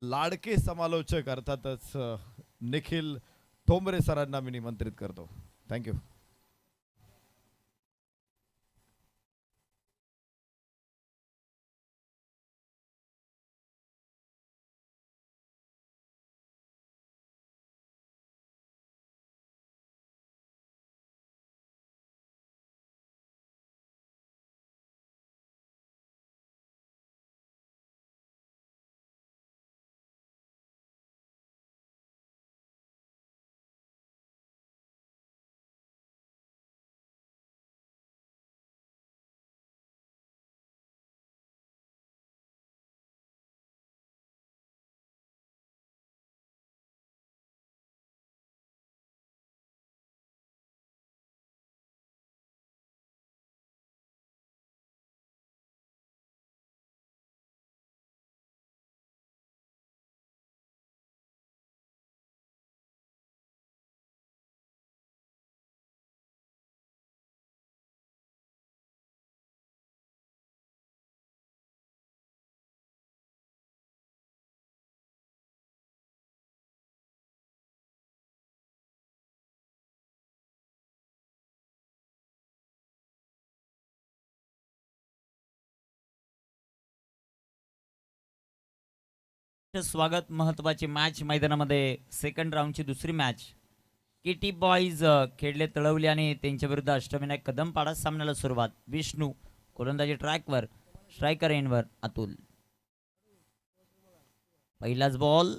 लाडके समालोचक अर्थातच निखिल ठोंबरे सरांना मी निमंत्रित करतो. थँक्यू. स्वागत. महत्वाची मॅच मैदानामध्ये सेकंड राऊंडची दुसरी मॅच केटी बॉईज खेळले तळवली आणि त्यांच्या विरुद्ध अष्टविनायक कदमपाडा. सामन्याला सुरुवात. विष्णू गोलंदाजी ट्रॅकवर, स्ट्रायकर एंडवर अतुल. पहिलाच बॉल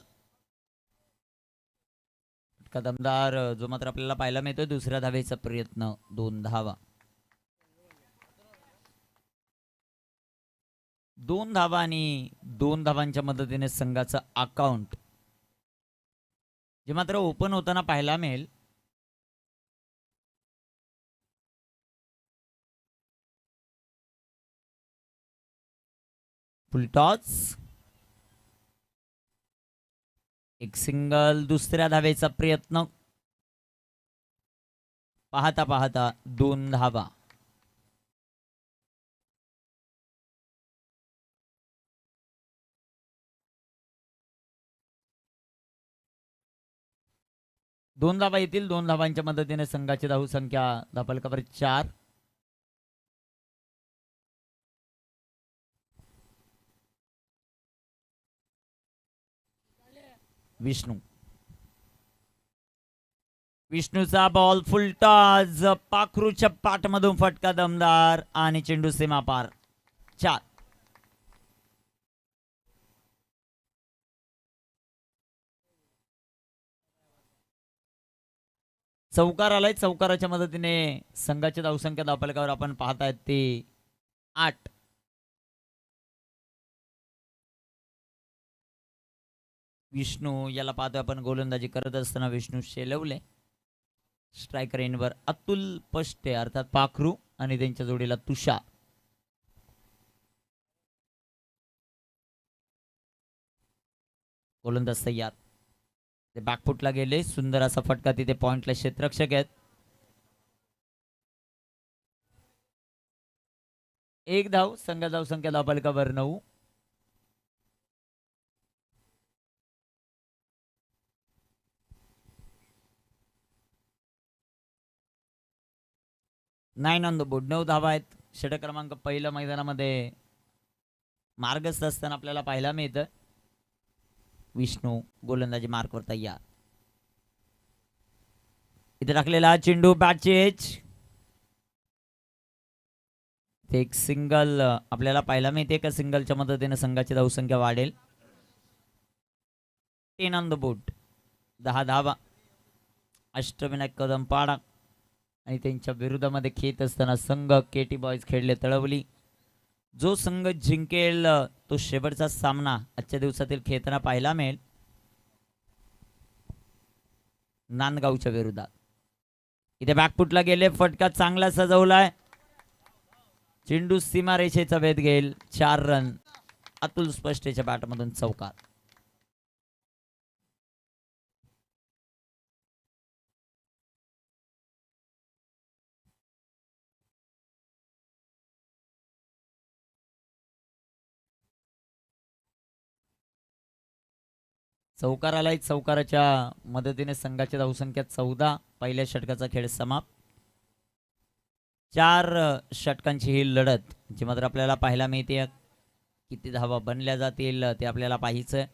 कदमदार जो मात्र आपल्याला पाहायला मिळतोय. दुसऱ्या धावेचा प्रयत्न, 2 धावा. 2 धावा आणि 2 धावांच्या मदतीने संघाचं अकाउंट जे मात्र ओपन होताना पाहायला मिळेल. फुलटॉस, एक सिंगल. दुसऱ्या धावेचा प्रयत्न, पाहता पाहता 2 धावा. दोन धावा येतील. 2 धावांच्या मदतीने संघाची धाव संख्या धापलकावर 4. विष्णूचा बॉल फुलटॉस, पाखरूच्या पाठमधून फटका दमदार आणि चेंडू सीमा पार. 4. चौकार आलाय. चौकाराच्या मदतीने संघाची धावसंख्या धावफलकावर आपण पाहतायत ते 8. विष्णू याला पाहतोय आपण गोलंदाजी करत असताना. विष्णू शेलवले. स्ट्रायकर एंडवर अतुल पष्टे अर्थात पाखरू आणि त्यांच्या जोडीला तुषार. गोलंदाज तयार. ते बॅकफुटला गेले. सुंदर असा फटका तिथे पॉइंटला क्षेत्ररक्षक आहेत. 1 धाव. संघ धाव संख्या धावफलकावर 9. Nine on the board. 9 धावा आहेत. षटक क्रमांक पहिल्या मैदानामध्ये मार्गस्थ असताना आपल्याला पाहायला मिळतं. विष्णू गोलंदाजी मार्कवर तयार. इथे टाकलेला चेंडू बॅटची एज. एक सिंगल आपल्याला पाहायला मिळते. का सिंगलच्या मदतीने संघाची धावसंख्या वाढेल. 10 ऑन द बोर्ड. 10 धावा. अष्टविनायक कदमपाडा आणि त्यांच्या विरोधामध्ये खेळत असताना संघ केटी बॉईज खेळले तळवली. जो संघ जिंकेल तो शेवटचा सामना आजच्या दिवसातील खेळताना पाहायला मिळेल नांदगावच्या विरोधात. इथे बॅकफुटला गेले. फटका चांगला सजवलाय. चेंडू सीमारेषेचा वेध घेईल. 4 रन. अतुल स्पष्टेच्या बॅटमधून चौकार. चौकार आलाय. चौकाराच्या मदतीने संघाची धावसंख्या 14. पहिल्या षटकाचा खेळ समाप्त. 4 षटकांची ही लढत जी मात्र आपल्याला पाहायला मिळते. किती धावा बनल्या जातील ते आपल्याला पाहायचंय.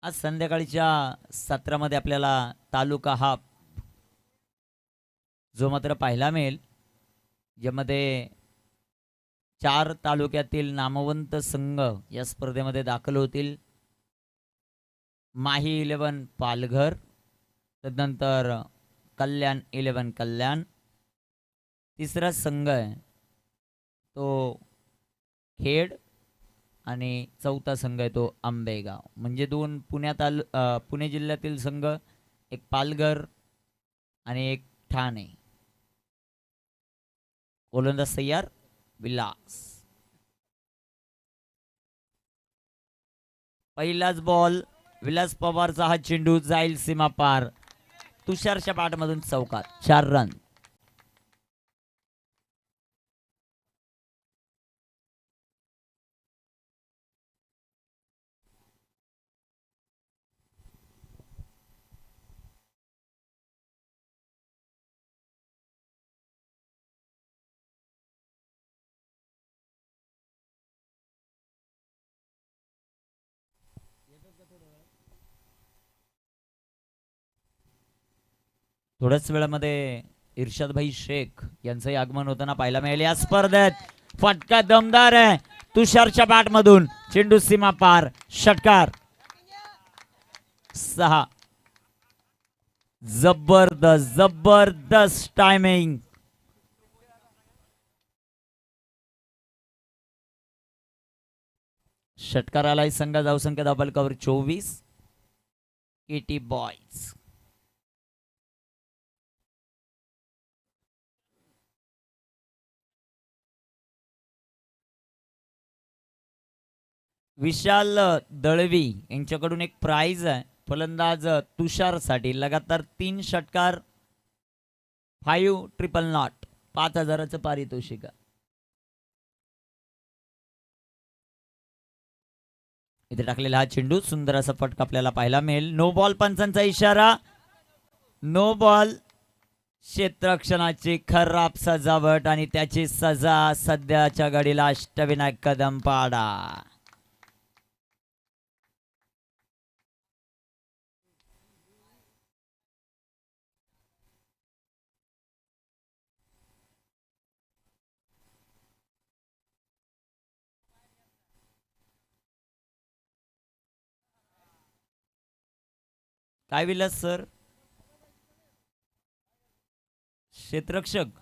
आज संध्याकाळच्या सत्रामध्ये आपल्याला तालुका हाफ जो मात्र पाहायला मिळेल, ज्यामध्ये 4 तालुक्यातील नामवंत संघ या स्पर्धेमध्ये दाखल होतील. माही 11 पालघर, तदनंतर कल्याण 11 कल्याण, तिसरा संघ आहे तो खेड आणि चौथा संघ आहे तो आंबेगाव. म्हणजे 2 पुणे जिल्ह्यातील संघ, एक पालघर आणि एक ठाणे. गोलंदाज तयार विलास. पहिलाच बॉल. विलास पवारचा हा चेंडू जाईल सीमा पार. तुषारच्या पाठमधून चौकार. 4 रन. थोड्याच वेळामध्ये इर्शादभाई शेख यांचंही आगमन होताना पाहायला मिळेल या स्पर्धेत. फटका दमदार आहे तुषारच्या बॅटमधून. चेंडू सीमा पार. षटकार. 6. जबरदस्त जबरदस्त टायमिंग. षटकार आलाय. संघा धावसंख्या धावफलकावर 24. KT boys. विशाल दळवी यांच्याकडून एक प्राइज आहे फलंदाज तुषारसाठी. लगातार 3 षटकार. 5 ट्रिपल नॉट. 5,000चं पारितोषिक. इथे टाकलेला हा चेंडू सुंदर असा फटका आपल्याला पाहायला मिळेल. No ball. पंचांचा इशारा. No ball. क्षेत्ररक्षणाची खराब सजावट आणि त्याची सजा सध्याच्या घडीला अष्टविनायक कदम पाडा. काय विलास सर? क्षेत्ररक्षक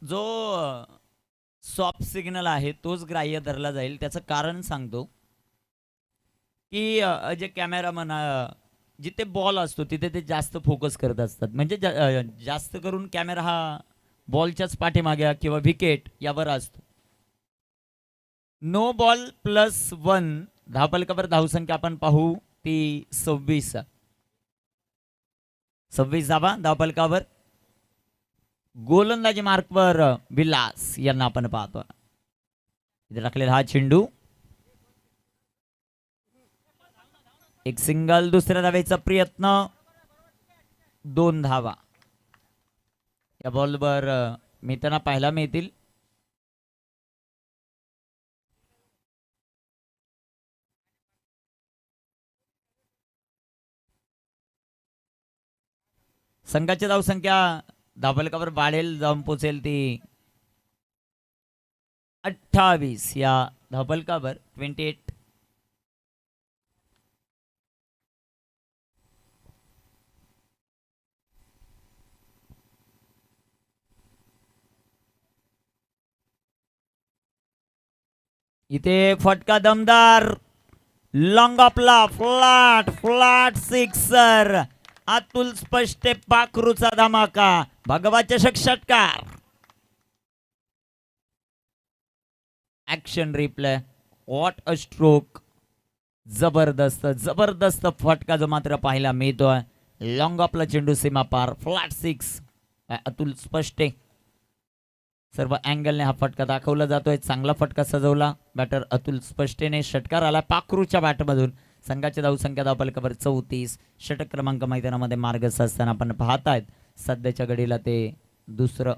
जो सॉफ्ट सिग्नल आहे तोच ग्राह्य धरला जाईल. त्याचं कारण सांगतो की जे कॅमेरामन जिथे बॉल असतो तिथे ते जास्त फोकस करत असतात. म्हणजे जास्त करून कॅमेरा हा बॉलच्याच पाठीमागे किंवा विकेट यावर असतो. No ball +1. धावफलकावर धावसंख्या आपण पाहू ती 26. 26 धावा धावफलकावर. गोलंदाजी मार्कवर विलास यांना आपण पाहतो. इथे टाकलेला हा चेंडू. एक सिंगल. दुसऱ्या धावेचा प्रयत्न. 2 धावा या बॉलवर मिळताना पाहायला मिळतील. संघाची धावसंख्या धावफलकावर वाढेल, जाऊन पोचेल ती 28 या धावफलकावर. 28. इथे फटका दमदार. लॉंग ऑफला flat flat sixer. Atul Spashte पाखरूचा धमाका. भगवा चषक षटकार. Action replay. What a stroke. जबरदस्त जबरदस्त फटका जो मात्र पाहायला मिळतोय. लॉंग ऑफला चेंडू सीमा पार. फ्लॅट 6 अतुल स्पष्टे. सर्व अँगलने हा फटका दाखवला जातोय. चांगला फटका सजवला बॅटर अतुल स्पष्टेने. षटकार आला पाखरूच्या बॅटमधून. संघाची धावसंख्या धावफलकावर 34. षटक क्रमांक मैदानामध्ये मार्गस्थ असताना आपण पाहतायत सध्याच्या घडीला ते दुसरं.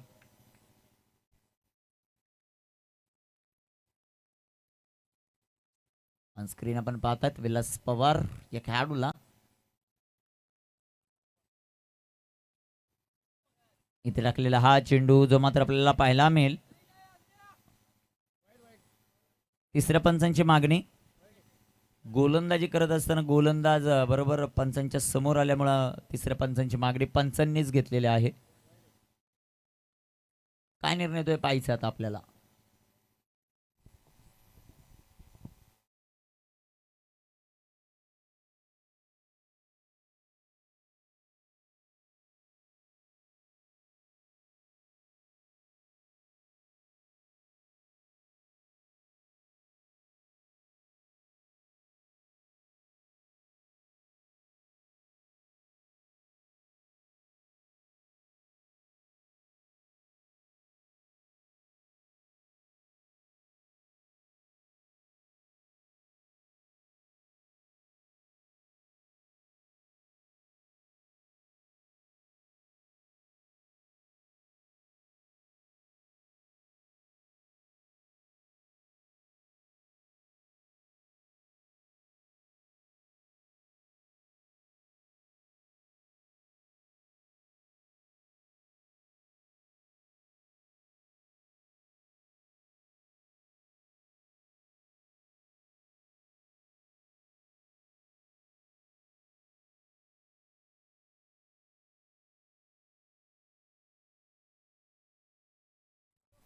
स्क्रीन आपण पाहतात विलास पवार या खेळाडूला. इथे टाकलेला हा चेंडू जो मात्र आपल्याला पाहायला मिळेल. तिसऱ्या पंचांची मागणी. गोलंदाजी करत असताना गोलंदाज बरोबर पंचांच्या समोर आल्यामुळं तिसऱ्या पंचांची मागणी पंचांनीच घेतलेली आहे. काय निर्णय तो पाहायचा आता आपल्याला.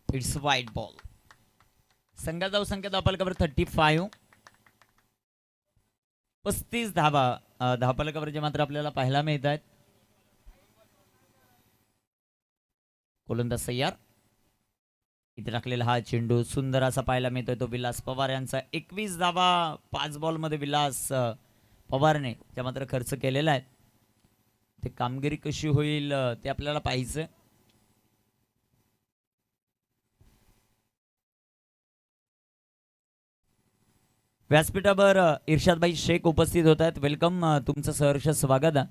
इट्स वाईट बॉल. संघाचा धावसंख्या धावफलकावर 35. 35 धावा धावफलकावरचे मात्र आपल्याला पाहायला मिळत आहेत. गोलंदाज तयार. इथे टाकलेला हा चेंडू सुंदर असा पाहायला मिळतोय तो विलास पवार यांचा. 21 धावा 5 बॉल मध्ये विलास पवारने त्या मात्र खर्च केलेला आहे. ते कामगिरी कशी होईल ते आपल्याला पाहायचं. व्यासपीठावर इर्शादभाई शेख उपस्थित होत आहेत. वेलकम, तुमचं सहर्ष स्वागत आहे.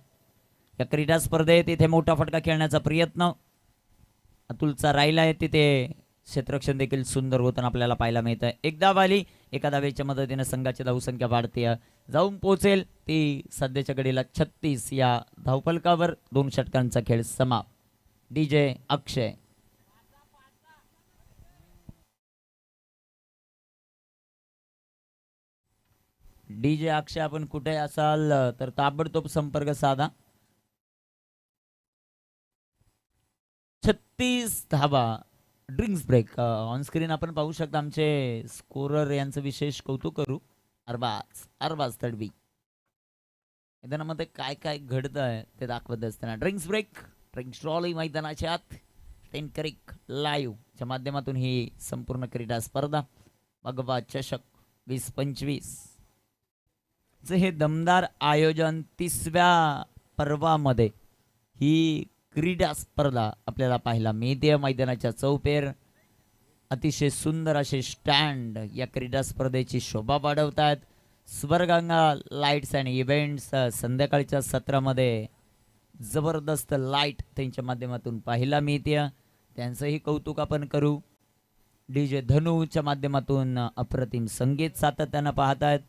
या क्रीडा स्पर्धेत इथे मोठा फटका खेळण्याचा प्रयत्न अतुलचा राहिला आहे. तिथे क्षेत्ररक्षण देखील सुंदर होताना आपल्याला पाहायला मिळतं. एक धाव आली. एका धावेच्या मदतीने संघाची धावसंख्या वाढते, जाऊन पोहोचेल ती सध्याच्या घडीला 36. या धावफलकावर 2 षटकांचा खेळ समाप्त. डीजे अक्षय. डीजे अक्षय आपण कुठे असाल तर ताबडतोब संपर्क साधा. 36 धावा. ड्रिंक्स ब्रेक ऑन स्क्रीन आपण पाहू शकता. आमचे स्कोरर यांचं विशेष कौतुक करू. अरबाज तडवी मैदानामध्ये काय काय घडत आहे ते दाखवत असताना ड्रिंक्स ब्रेक. ड्रिंक्स ट्रॉली मैदानाच्या आत टेनकरिक लाईव्ह च्या माध्यमातून ही संपूर्ण क्रीडा स्पर्धा भगवा चषक 2025 चे हे दमदार आयोजन 30व्या पर्वामध्ये ही क्रीडा स्पर्धा आपल्याला पाहायला मिळते. मैदानाच्या चौपेर अतिशय सुंदर असे स्टँड या क्रीडा स्पर्धेची शोभा वाढवतात. स्वर्गंगा लाईट्स अँड इव्हेंट्स संध्याकाळच्या सत्रामध्ये जबरदस्त लाईट त्यांच्या माध्यमातून पाहायला मिळते. त्यांचंही कौतुक आपण करू. डीजे धनूच्या माध्यमातून अप्रतिम संगीत सातत्यानं पाहतायत.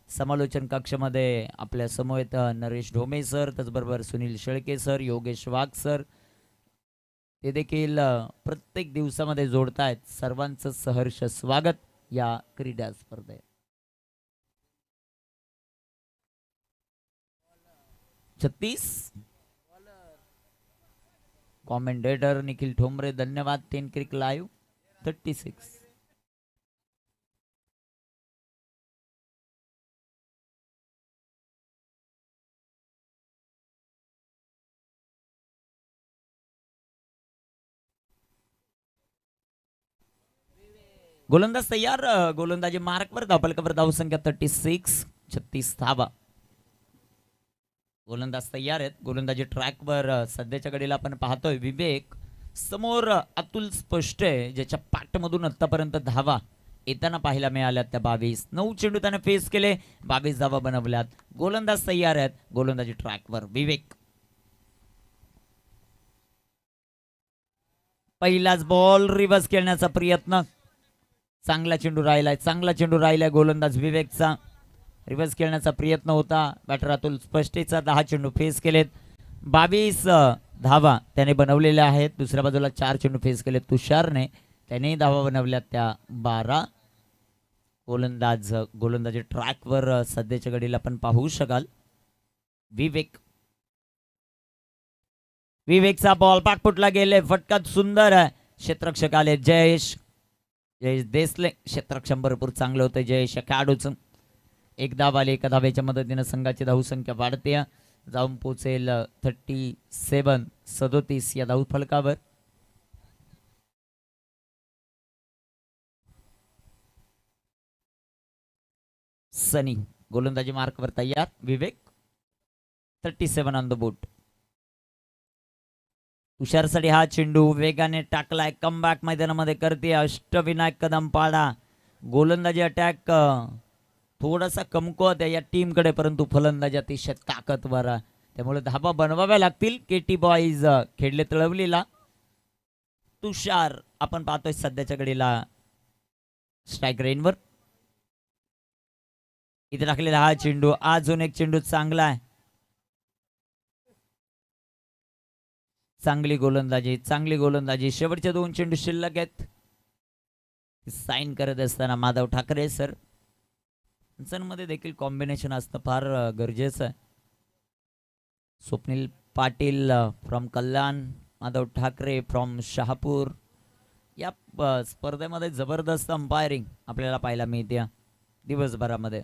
समालोचन कक्षामध्ये आपल्या समवेत नरेश ढोमे सर, त्याचबरोबर सुनील शेळके सर, योगेश वाघ सर ते देखील प्रत्येक दिवसामध्ये जोडतायत. सर्वांचं सहर्ष स्वागत या क्रीडा स्पर्धेत. 36 कॉमेंटेटर निखिल ठोंबरे धन्यवाद. 10 क्रिक लाईव्ह 36. गोलंदाज तयार. गोलंदाजी मार्कवर धावफलकावर धावसंख्या 36. 36 धावा. गोलंदाज तयार आहेत. गोलंदाजी ट्रॅकवर सध्याच्या घडीला आपण पाहतोय विवेक समोर अतुल स्पष्ट आहे, ज्याच्या पाठमधून आतापर्यंत धावा येताना पाहायला मिळाल्यात त्या 22. 9 चेंडू त्याने फेस केले, 22 धावा बनवल्यात. गोलंदाज तयार आहेत, गोलंदाजी ट्रॅकवर. विवेक पहिलाच बॉल रिव्हर्स खेळण्याचा प्रयत्न. चांगला चेंडू राहिलाय गोलंदाज विवेकचा. रिव्हर्स खेळण्याचा प्रयत्न होता. बॅटर अतुल स्पष्टेचा 10 चेंडू फेस केलेत, 22 धावा त्याने बनवलेल्या आहेत. दुसऱ्या बाजूला 4 चेंडू फेस केले तुषारने, त्याने धावा बनवल्या त्या 12. गोलंदाजी ट्रॅकवर सध्याच्या घडीला आपण पाहू शकाल. विवेकचा बॉल पाठपुटला गेले, फटका सुंदर आहे. क्षेत्ररक्षक आले जयेश देसले. क्षेत्ररक्षण भरपूर चांगलं होतं जयेश खेळाडूचं. एक धाव आली, एका धावेच्या मदतीनं संघाची धावसंख्या वाढते, जाऊन पोहोचेल 37 या धाव फलकावर. सनी गोलंदाजी मार्कवर तयार. विवेक 37 ऑन द बोट. तुषारसाठी हा चेंडू वेगाने टाकलाय, कमबॅक मैदानामध्ये करते अष्टविनायक कदमपाडा. गोलंदाजी अटॅक थोडासा कमकुवत आहे या टीमकडे, परंतु फलंदाजी अतिशय ताकदवर आहे, त्यामुळे धाबा बनवाव्या लागतील. केटी बॉईज खेळले तळवलीला. तुषार आपण पाहतोय सध्याच्या घडीला स्ट्राईक रेनवर. इथे टाकलेला हा चेंडू, अजून एक चेंडू चांगला आहे. चांगली गोलंदाजी. शेवटचे 2 चेंडू शिल्लक आहेत. साईन करत असताना माधव ठाकरे सर मध्ये देखील कॉम्बिनेशन असणं फार गरजेचं आहे. Swapnil Patil from Kalyan, Madhav Thackeray from Shahapur. या स्पर्धेमध्ये जबरदस्त अंपायरिंग आपल्याला पाहायला मिळते दिवसभरामध्ये.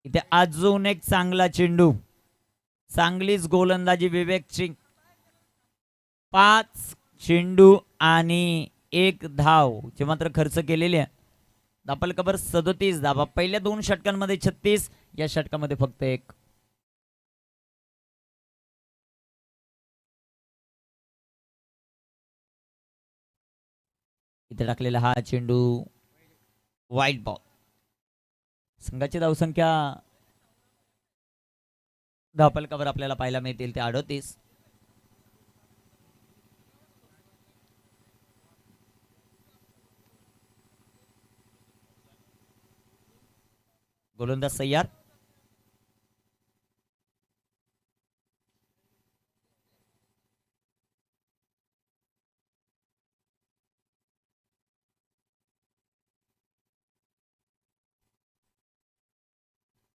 इथे अजून एक चांगला चेंडू, चांगलीच गोलंदाजी विवेकची. 5 चेंडू आणि 1 धाव चे मात्र खर्च केलेले आहे. धापलकावर 37 धावा. पहिल्या 2 षटकांमध्ये 36, या षटकामध्ये फक्त 1. इथे टाकलेला हा चेंडू वाईट बॉल. संघाची धावसंख्या धापलकावर आपल्याला पाहायला मिळतील ते 38. गोलंदाज तयार.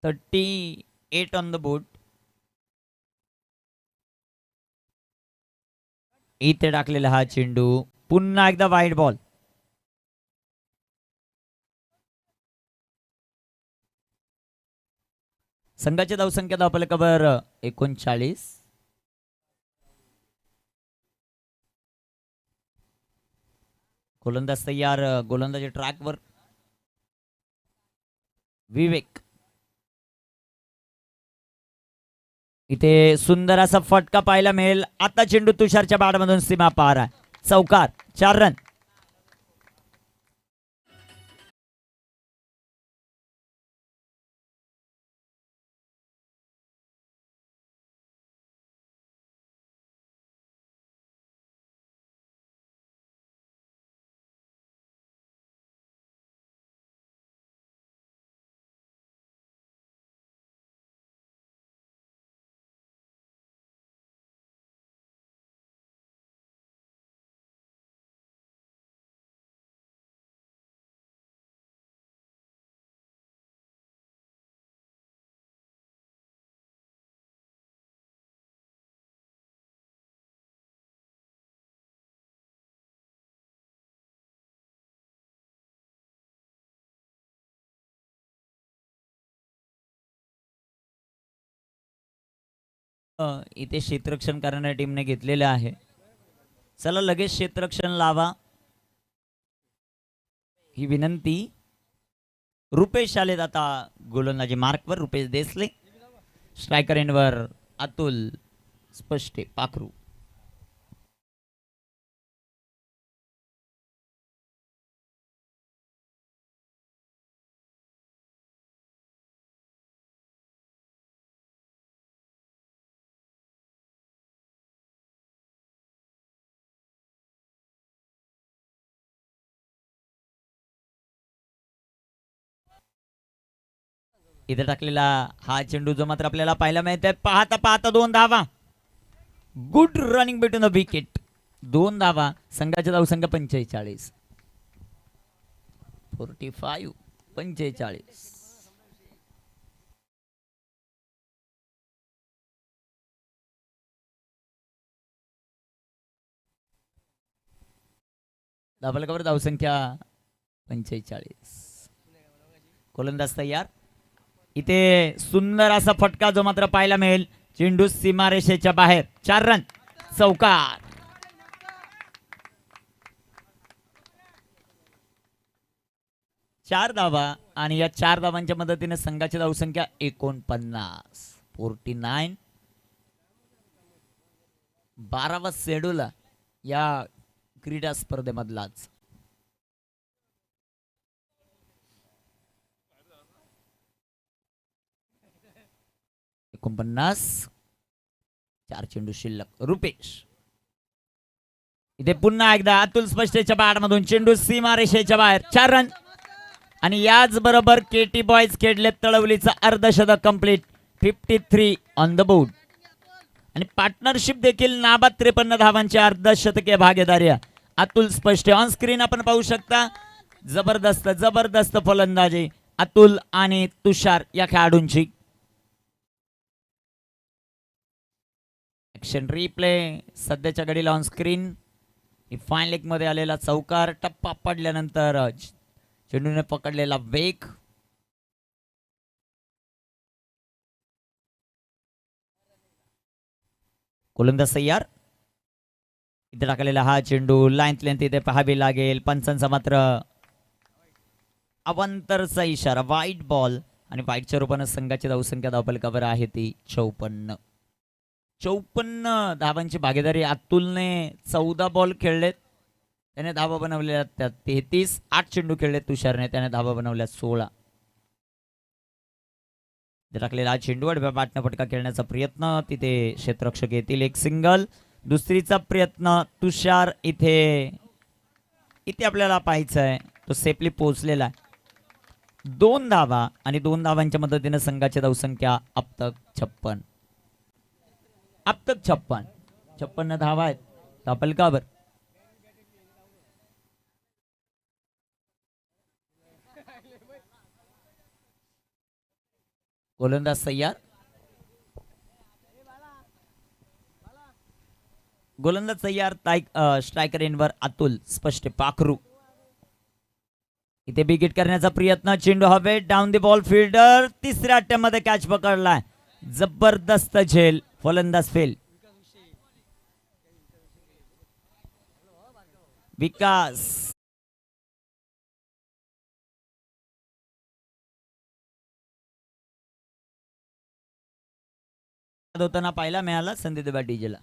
$38 ऑन द बोर्ड. इथे टाकलेला हा चेंडू पुन्हा एकदा वाईड बॉल. संघाची धावसंख्या धावफलकावर 39. गोलंदाज तयार. गोलंदाजी ट्रॅकवर. विवेक इथे सुंदर असा फटका पाहायला मिळेल. आता चेंडू तुषारच्या बॅटमधून सीमा पार आहे. चौकार, 4 रन. इथे क्षेत्ररक्षण करणाऱ्या टीमने घेतलेले आहे. चला लगेच क्षेत्ररक्षण लावा ही विनंती. रुपेश आलेत आता गोलंदाजी मार्कवर. रुपेश देसले. स्ट्रायकर एंडवर अतुल स्पष्टे पाखरू. इथे टाकलेला हा चेंडू जो मात्र आपल्याला पाहायला मिळतोय. पाहता पाहता 2 धावा. Good running between the wicket. 2 धावा. संघाचा धावसंख्या 45. 45. धावफलकावर धावसंख्या 45. गोलंदाज तयार. इथे सुंदर असा फटका जो मात्र पाहायला मिळेल. चेंडू सीमारेषेच्या बाहेर. 4 रन. चौकार. चार धावा आणि या 4 धावांच्या मदतीने संघाची धावसंख्या 49. 49. 12वा शेड्यूल या क्रीडा स्पर्धेमधलाच. एकोणपन्नास. 4 चेंडू शिल्लक. रुपेश. इथे पुन्हा एकदा अतुल स्पष्टेच्या बॅटमधून चेंडू सीमारेषेच्या बाहेर. 4 रन. आणि याच बरोबर केटी बॉयज खेळले तळवलीचा अर्धशतक कंप्लीट. 53 on the board. आणि पार्टनरशिप देखील नाबाद 53 धावांची अर्धशतकीय भागीदारी अतुल स्पष्टे. ऑन स्क्रीन आपण पाहू शकता. जबरदस्त जबरदस्त फलंदाजी अतुल आणि तुषार या खेळाडूंची. ऍक्शन रिप्ले सध्याच्या घडीला ऑन स्क्रीन. फाईन लेग मध्ये आलेला चौकार. टप्पा पडल्यानंतर चेंडूने पकडलेला वेग. गोलंदाज तयार. इथे टाकलेला हा चेंडू लेंथ इथे पाहावी लागेल. पंचांचा मात्र अवांतरचा इशारा. वाईट बॉल. आणि वाईटच्या रूपानं संघाची धावसंख्या धावफलकावर आहे ती 54. 54 धावांची भागीदारी. अतुलने 14 बॉल खेळलेत. त्याने धावा बनवलेल्या 33. 8 चेंडू खेळले तुषारने. त्याने धावा बनवल्या 16. टाकलेला हा चेंडू आडव्या बॅटनं फटका खेळण्याचा प्रयत्न. तिथे क्षेत्ररक्षक येतील. एक सिंगल. दुसरीचा प्रयत्न. तुषार इथे आपल्याला पाहायचं आहे तो सेफली पोहोचलेला आहे. 2 धावा आणि 2 धावांच्या मदतीने संघाची धावसंख्या अब तक 56. 56 धावा आहेत धावफलकावर. गोलंदाज तयार. गोलंदाज तयार. स्ट्रायकर एंडवर अतुल स्पष्ट. पाखरू इथे बिगिट करण्याचा प्रयत्न. चेंडू हवे. Down the ball. फिल्डर 3ऱ्या अटेम्प्ट मध्ये कॅच पकडलाय. जबरदस्त झेल. फलंदाज फेल. विकास होताना पाहायला मिळाला संदीप डीजेला.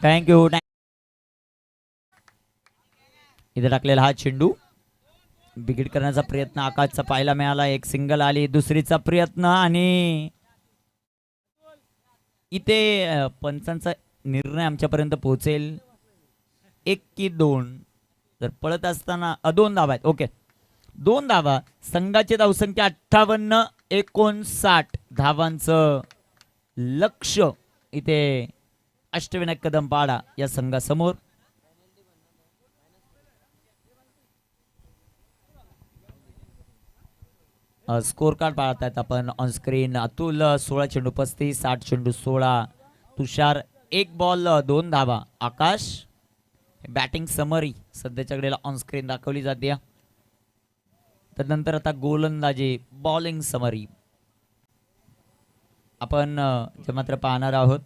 थँक्यू. इथे टाकलेला हा चेंडू बिगिट करण्याचा प्रयत्न आकाशचा पाहायला मिळाला. एक सिंगल आली. दुसरीचा प्रयत्न. आणि इथे पंचांचा निर्णय आमच्यापर्यंत पोहोचेल. 1 की 2. जर पळत असताना 2 धावा आहेत. ओके 2 धावा. संघाची धावसंख्या 58. 59 धावांचं लक्ष इथे अष्टविनायक कदमपाडा या संघासमोर. स्कोर कार्ड पाहतायत आपण ऑन स्क्रीन. अतुल 16 चेंडू 35. 8 चेंडू 16. तुषार 1 बॉल 2 धावा. आकाश बॅटिंग समरी सध्याच्या घडीला ऑन स्क्रीन दाखवली जाते. त्यानंतर आता गोलंदाजी बॉलिंग समरी आपण जे मात्र पाहणार आहोत.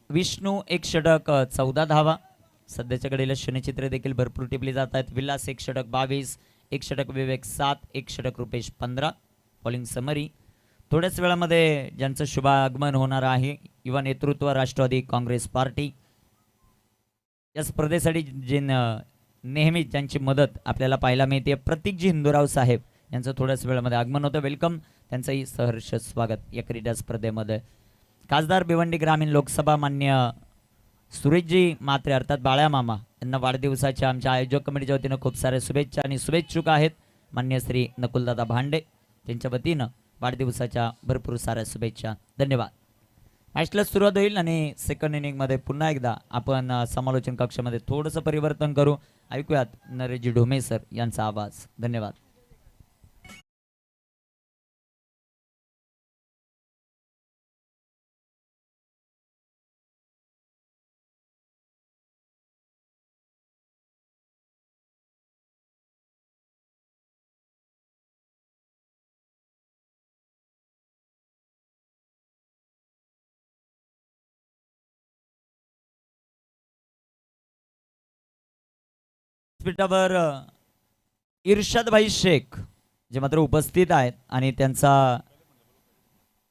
विष्णू 1 षटक 14 धावा. सध्याच्या घडीला शनिचित्र देखील भरपूर टिपली जात आहेत. विलास 1 षटक 22. 1 षटक विवेक 7. 1 षटक रुपेश 15. Bowling summary. थोड्याच वेळामध्ये ज्यांचं शुभागमन होणार आहे. युवा नेतृत्व राष्ट्रवादी काँग्रेस पार्टी या स्पर्धेसाठी नेहमीच ज्यांची मदत आपल्याला पाहायला मिळते प्रतीकजी हिंदूराव साहेब यांचं थोड्याच वेळामध्ये आगमन होतं. वेलकम, त्यांचंही सहर्ष स्वागत या क्रीडा स्पर्धेमध्ये. खासदार भिवंडी ग्रामीण लोकसभा मान्य सुरेशजी मात्रे अर्थात बाळ्या मामा यांना वाढदिवसाच्या आमच्या आयोजक कमिटीच्या वतीनं खूप साऱ्या शुभेच्छा आणि शुभेच्छुक आहेत. मान्य श्री नकुलदादा भांडे त्यांच्या वतीनं वाढदिवसाच्या भरपूर साऱ्या शुभेच्छा. धन्यवाद. मॅचला सुरुवात होईल आणि सेकंड इनिंगमध्ये पुन्हा एकदा आपण समालोचन कक्षामध्ये थोडंसं परिवर्तन करू. ऐकूयात नरेशजी ढोमे सर यांचा आवाज. धन्यवाद. व्यासपीठावर इर्शादभाई शेख जे मात्र उपस्थित आहेत आणि त्यांचा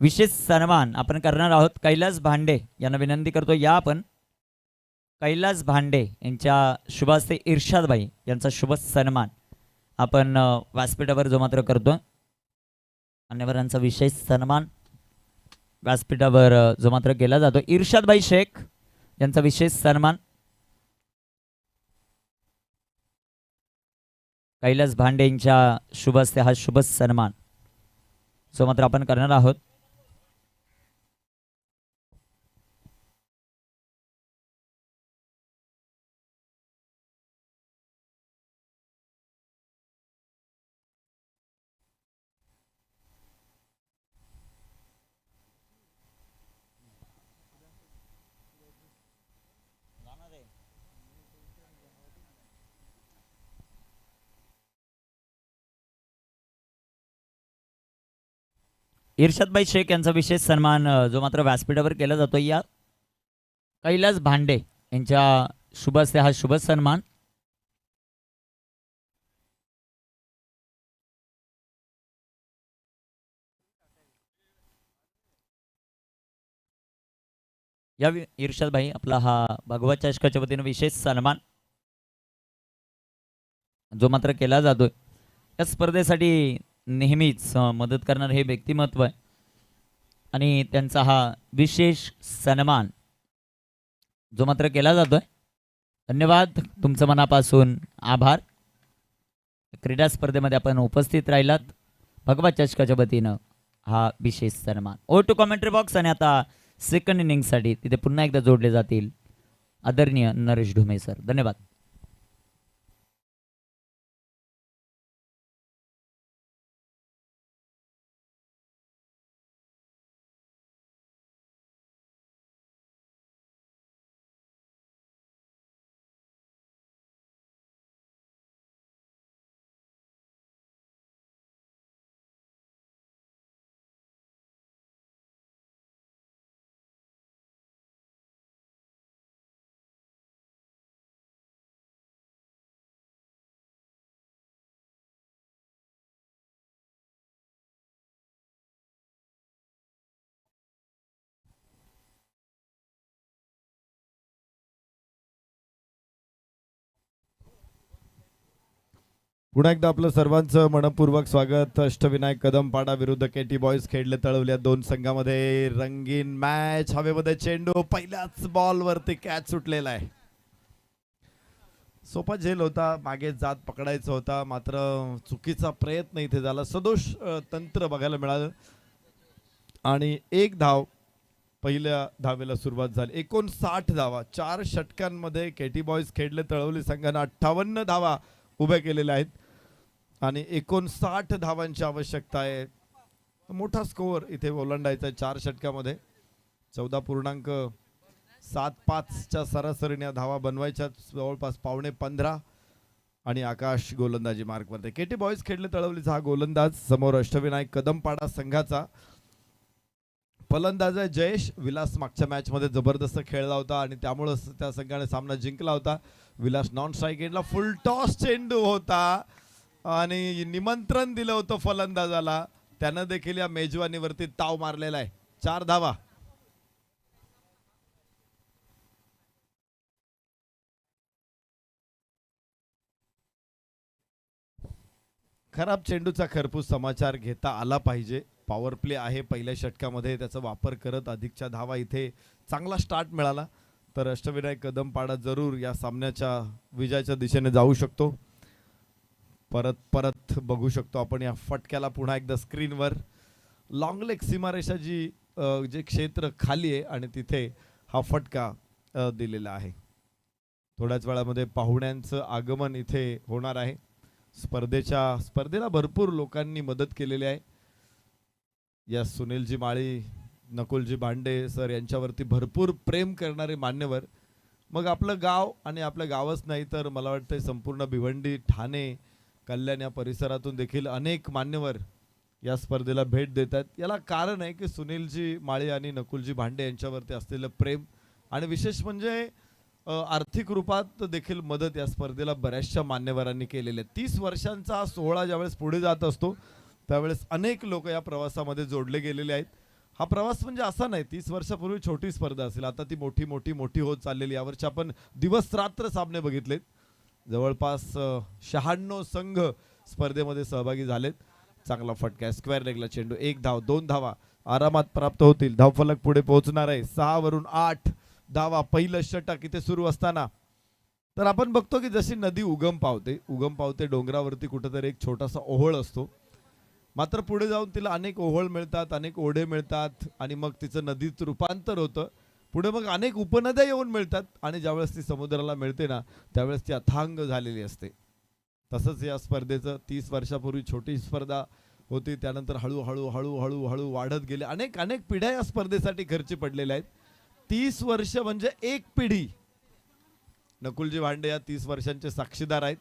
विशेष सन्मान आपण करणार आहोत. कैलास भांडे यांना विनंती करतो या आपण. कैलास भांडे यांच्या शुभ हस्ते इर्शादभाई यांचा शुभ सन्मान आपण व्यासपीठावर जो मात्र करतो. मान्यवरांचा विशेष सन्मान व्यासपीठावर जो मात्र केला जातो. इर्शादभाई शेख यांचा विशेष सन्मान कैलास भांडे यांच्या शुभ हस्ते हा शुभ सन्मान जो मात्र आपण करणार आहोत. इर्शादभाई शेख यांचा विशेष सन्मान जो मात्र व्यासपीठावर केला जातो. या कैलास भांडे यांच्या शुभ हस्ते हा शुभ सन्मान या इर्शादभाई आपला हा भगवत चषकाच्या वतीनं विशेष सन्मान जो मात्र केला जातोय. या स्पर्धेसाठी नेहमीच मदत करणार हे व्यक्तिमत्व आहे आणि त्यांचा हा विशेष सन्मान जो मात्र केला जातोय. धन्यवाद, तुमचं मनापासून आभार. क्रीडा स्पर्धेमध्ये आपण उपस्थित राहिलात. भगवत चषकाच्या वतीनं हा विशेष सन्मान. ओ टू कॉमेंट्री बॉक्स आणि आता सेकंड इनिंगसाठी तिथे पुन्हा एकदा जोडले जातील आदरणीय नरेश ढुमे सर. धन्यवाद. पुन्हा एकदा आपलं सर्वांचं मनपूर्वक स्वागत. अष्टविनायक कदमपाडा विरुद्ध केटी बॉयज खेळले तळवल्या दोन संघामध्ये रंगीन मॅच. हवेमध्ये चेंडू पहिल्याच बॉल वरती कॅच सुटलेला आहे. सोपा झेल होता, मागे जात पकडायचा होता, मात्र चुकीचा प्रयत्न इथे झाला. सदोष तंत्र बघायला मिळालं आणि एक धाव पहिल्या धावेला सुरुवात झाली. 59 धावा 4 षटकांमध्ये केटी बॉयज खेळले तळवली संघाने 58 धावा उभ्या केलेल्या आहेत आणि 59 धावांची आवश्यकता आहे. मोठा स्कोअर इथे ओलांडायचा आहे 4 षटकामध्ये. 14.75च्या सरासरीने धावा बनवायच्या, जवळपास 15.5 आणि आकाश गोलंदाजी मार्कवरती. केटी बॉयज खेळले तळवलीचा हा गोलंदाज समोर अष्टविनायक कदमपाडा संघाचा फलंदाज आहे जयेश विलास. मागच्या मॅच मध्ये जबरदस्त खेळला होता आणि त्यामुळे त्या संघाने सामना जिंकला होता. विलास नॉन स्ट्राईक एंडला फुल टॉस चेंडू होता आणि निमंत्रण दिलं होतं फलंदाजाला. त्यानं देखील या मेजवानीवरती ताव मारलेला आहे. 4 धावा. खराब चेंडूचा खरपूस समाचार घेता आला पाहिजे. पॉवर प्ले आहे पहिल्या षटकामध्ये, त्याचा वापर करत अधिकच्या धावा इथे चांगला स्टार्ट मिळाला तर अष्टविनायक कदमपाडा जरूर या सामन्याच्या विजयाच्या दिशेने जाऊ शकतो. परत परत बघू शकतो आपण या फटक्याला पुन्हा एकदा स्क्रीनवर. लॉंग लेग सीमारेषा जी जे क्षेत्र खाली आहे आणि तिथे हा फटका दिलेला आहे. थोड्याच वेळामध्ये पाहुण्यांचं आगमन इथे होणार आहे. स्पर्धेला भरपूर लोकांनी मदत केलेली आहे. या सुनीलजी माळी, नकुलजी भांडे सर यांच्यावरती भरपूर प्रेम करणारे मान्यवर. मग आपलं गाव आणि आपलं गावच नाही तर मला वाटतं संपूर्ण भिवंडी, ठाणे, कल्याण या परिसरातून देखील अनेक मान्यवर या स्पर्धेला भेट देतात. याला कारण आहे की सुनीलजी माळी आणि नकुलजी भांडे यांच्यावरती असलेलं प्रेम आणि विशेष म्हणजे आर्थिक रूपात देखील मदत या स्पर्धेला बऱ्याचशा मान्यवरांनी केलेली आहे. 30 वर्षांचा हा सोहळा ज्यावेळेस पुढे जात असतो त्यावेळेस अनेक लोक या प्रवासामध्ये जोडले गेलेले आहेत. हा प्रवास म्हणजे असा नाही 30 वर्षापूर्वी छोटी स्पर्धा असेल, आता ती मोठी मोठी मोठी होत चाललेली. यावर्षी आपण दिवस रात्र सामने बघितलेत. जवळपास 96 संघ स्पर्धेमध्ये सहभागी झालेत. चांगला फटका, स्क्वेअर लेगला चेंडू, 1 धाव, 2 धावा आरामात प्राप्त होतील. धावफलक पुढे पोहोचणार आहे. 6 वरून 8 धावा. पहिलं षटक इथे सुरू असताना तर आपण बघतो की जशी नदी उगम पावते डोंगरावरती कुठेतरी एक छोटासा ओहोळ असतो. मात्र पुढे जाऊन तिला अनेक ओहोळ मिळतात, अनेक ओढे मिळतात आणि मग तिचं नदीत रूपांतर होतं. पुढे मग अनेक उपनद्या येऊन मिळतात आणि ज्यावेळेस ती समुद्राला मिळते ना त्यावेळेस ती अथांग झालेली असते. तसंच या स्पर्धेचं 30 वर्षापूर्वी छोटी स्पर्धा होती, त्यानंतर हळूहळू हळूहळू हळू वाढत गेले. अनेक अनेक पिढ्या या स्पर्धेसाठी खर्ची पडलेल्या आहेत. 30 वर्ष म्हणजे एक पिढी. नकुलजी भांडे या 30 वर्षांचे साक्षीदार आहेत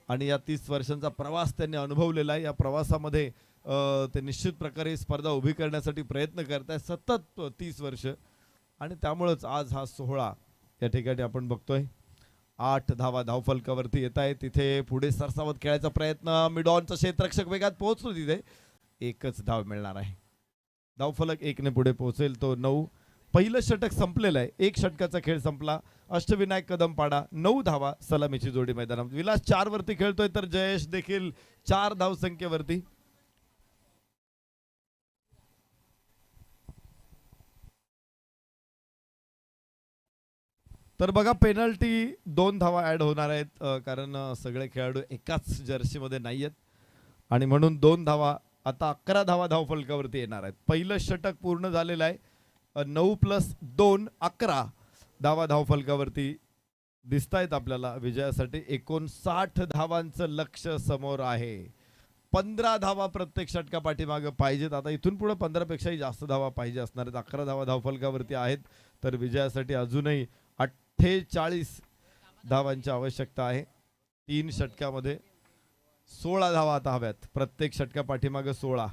आणि या 30 वर्षांचा प्रवास त्यांनी अनुभवलेला आहे. या प्रवासामध्ये ते निश्चित प्रकारे स्पर्धा उभी करण्यासाठी प्रयत्न करत आहेत सतत 30 वर्ष आणि त्यामुळेच आज हा सोहळा या ठिकाणी आपण बघतोय. 8 धावा धावफलकावरती येत आहे. तिथे पुढे सरसावत खेळायचा प्रयत्न, मिडॉनचा क्षेत्ररक्षक वेगात पोहोचतो, तिथे एकच धाव मिळणार आहे. धावफलक 1 ने पुढे पोहोचेल तो 9. पहिलं षटक संपलेलं आहे. 1 षटकाचा खेळ संपला. अष्टविनायक कदमपाडा 9 धावा, सलामीची जोडी मैदानात. विलास 4 वरती खेळतोय तर जयेश देखील 4 धावसंख्येवरती. तर बघा पेनल्टी 2 धावा ऍड होणार आहेत कारण सगळे खेळाडू एकाच जर्सीमध्ये नाही आहेत आणि म्हणून 2 धावा. आता 11 धावा धावफलकावरती येणार आहेत. पहिलं षटक पूर्ण झालेलं आहे. 9 + 2 11 धावा धावफलकावरती दिसतायत आपल्याला. विजयासाठी 59 धावांचं लक्ष समोर आहे. 15 धावा प्रत्येक षटका पाठीमागे पाहिजेत. आता इथून पुढे 15 पेक्षाही जास्त धावा पाहिजे असणार आहेत. 11 धावा धावफलकावरती आहेत तर विजयासाठी अजूनही 48 धावांची आवश्यकता आहे. 3 षटकामध्ये 16 धावा आता हव्यात. प्रत्येक षटका पाठीमागे 16.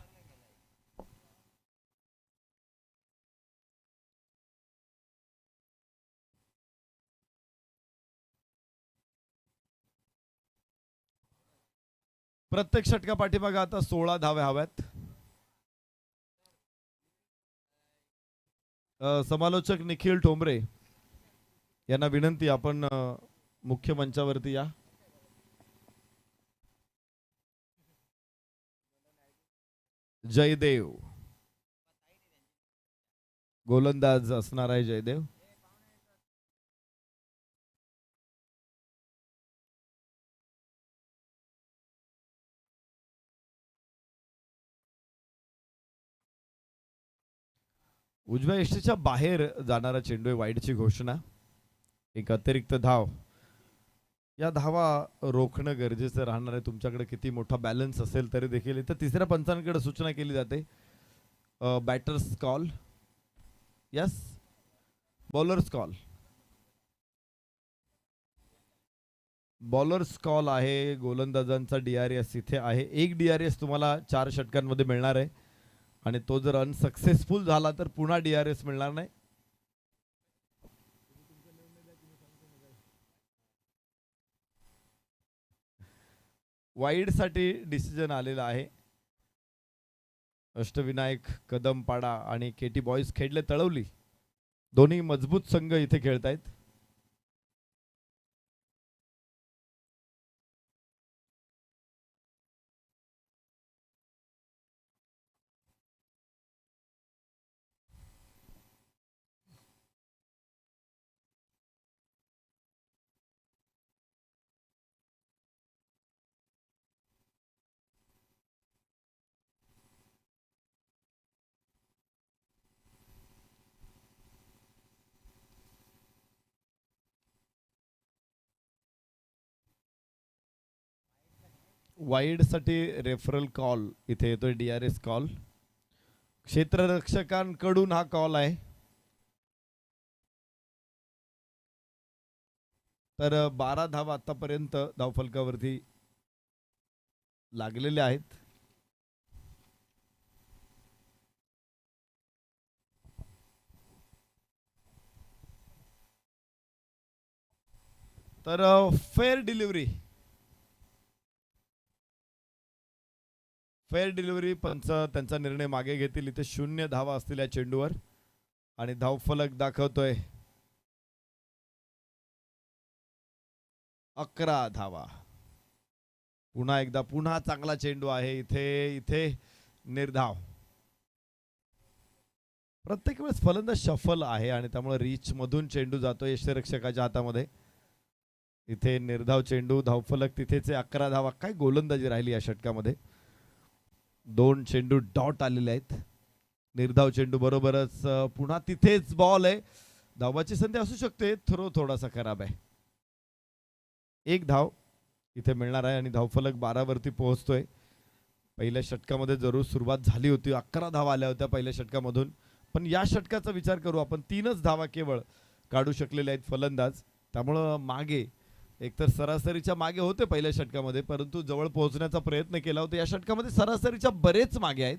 प्रत्येक षटका पाठीमागे आता 16 धाव्या हव्यात. समालोचक निखिल ठोंबरे यांना विनंती, आपण मुख्य मंचावरती या. जयदेव गोलंदाज असणार आहे. जयदेव उजव्या यष्टीच्या बाहेर जाणारा चेंडू आहे. वाईडची घोषणा. एक अतिरिक्त धाव. या धावा रोखणं गरजेचं राहणार आहे. तुमच्याकडे किती मोठा बॅलन्स असेल तरी देखील. इथं तिसऱ्या पंचांकडे सूचना केली जाते. Batters call, yes, bowlers call. Bowlers call आहे. गोलंदाजांचा DRS इथे आहे. 1 DRS तुम्हाला 4 षटकांमध्ये मिळणार आहे आणि तो जर अनसक्सेसफुल झाला तर पुन्हा DRS मिळणार नाही. वाईड साठी डिसिजन आलेला आहे. अष्टविनायक कदमपाडा आणि KT बॉयज खेळले तळवली. दोन्ही मजबूत संघ इथे खेळतायत. वाईड साठी रेफरल कॉल इथे येतोय, DRS कॉल. क्षेत्ररक्षकांकडून हा कॉल आहे. तर 12 धावा आतापर्यंत धावफलकावरती लागलेले आहेत. तर फेअर डिलिव्हरी पंच त्यांचा निर्णय मागे घेतील. इथे 0 धावा असतील या चेंडूवर आणि धावफलक दाखवतोय 11 धावा. पुन्हा चांगला चेंडू आहे. इथे निर्धाव. प्रत्येक वेळेस फलंदाज शफल आहे आणि त्यामुळे रीच मधून चेंडू जातो यष्टिरक्षकाच्या हातामध्ये. इथे निर्धाव चेंडू, धावफलक तिथेच 11 धावा. काय गोलंदाजी राहिली या षटकामध्ये. 2 चेंडू डॉट आलेले आहेत. निर्धाव चेंडू बरोबरच पुन्हा तिथेच बॉल आहे. धावाची संधी असू शकते. थ्रो थोडासा खराब आहे. 1 धाव इथे मिळणार आहे आणि धावफलक 12 वरती पोहोचतोय. पहिल्या षटकामध्ये जरूर सुरुवात झाली होती. 11 धावा आल्या होत्या पहिल्या षटकामधून. पण या षटकाचा विचार करू आपण, 3च धावा केवळ काढू शकलेले आहेत फलंदाज. त्यामुळं मागे एकतर सरासरीच्या मागे होते पहिल्या षटकामध्ये, परंतु जवळ पोहोचण्याचा प्रयत्न केला होता. या षटकामध्ये सरासरीच्या बरेच मागे आहेत.